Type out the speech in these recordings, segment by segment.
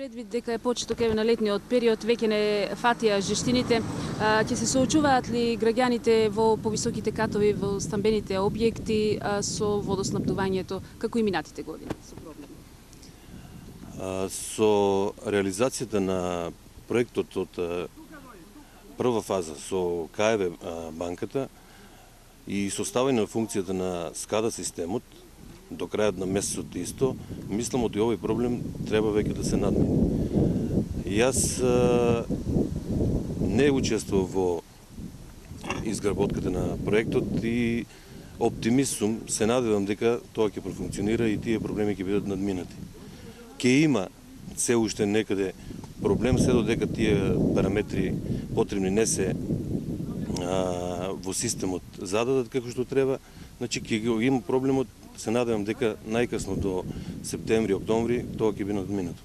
Предвид дека е почеток на летниот период, веќе не фатија жештините, ќе се соочуваат ли граѓаните во повисоките катови во стамбените објекти со водоснабдувањето, како и минатите години со проблеми? Со реализацијата на проектот од прва фаза со КФВ банката и составање на функцијата на СКАДА системот до крајот на месецот исто, мислам од овој проблем треба веќе да се надмине. Јас не учествував во изгработката на проектот и оптимист сум, се надевам дека тоа ќе профункционира и тие проблеми ќе бидат надминати. Ке има се уште некаде проблем, се додека тие параметри потребни не се во системот зададат како што треба, значи ќе има проблемот. Се надевам дека најкасно до септември, октомври тоа ќе биде надминато.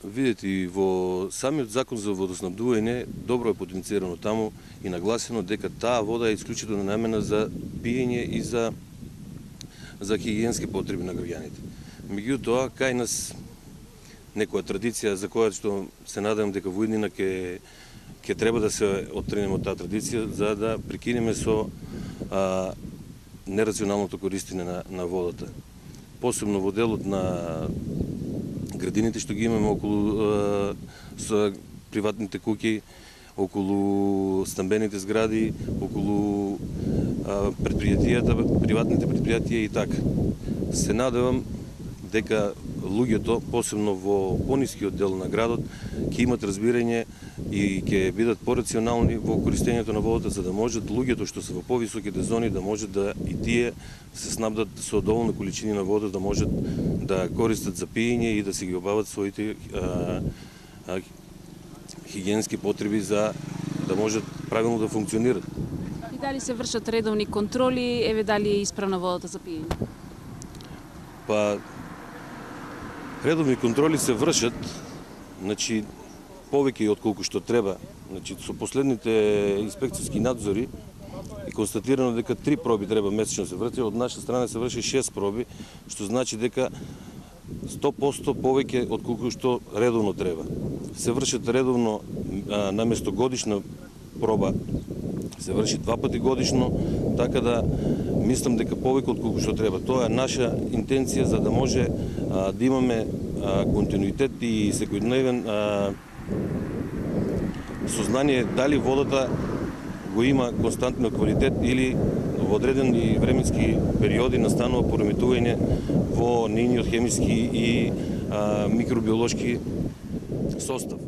Видете, во самиот закон за водоснабдување добро е потенцирано таму и нагласено дека таа вода е исклучително намена за пиење и за хигиенски потреби на граѓаните. Меѓутоа, кај нас некоја традиција за која што се надевам дека во иднина ќе треба да се оттренеме од таа традиција за да прекинеме со нерационалното користење на водата. Посебно во делот на градините што ги имаме околу со приватните куќи, околу стамбените згради, околу предпријатијата, приватните предпријатија и така. Се надевам дека луѓето, посебно во понискиот дел на градот, ќе имат разбирање и ќе бидат порационални во користењето на водата, за да можат луѓето што се во повисоките зони да можат да и тие се снабдат со доволна количини на вода, да можат да користат за пиење и да си ги обават своите хигиенски потреби за да можат правилно да функционират. И дали се вршат редовни контроли, еве дали е исправна водата за пиење? Па редовни контроли се вршат, значи повеќе од колку што треба. Значи со последните инспекцијски надзори е констатирано дека 3 проби треба месечно се врти, од наша страна се врши 6 проби, што значи дека 100% повеќе од колку што редовно треба. Се вршат редовно наместо годишна проба, се врши 2 пати годишно, така да мислам дека повеќе од колку што треба. Тоа е наша интенција за да може да имаме континуитет и секојдневен сознание дали водата го има константно квалитет или во одредени временски периоди настанува пореметување во нејниот хемиски и микробиолошки состав.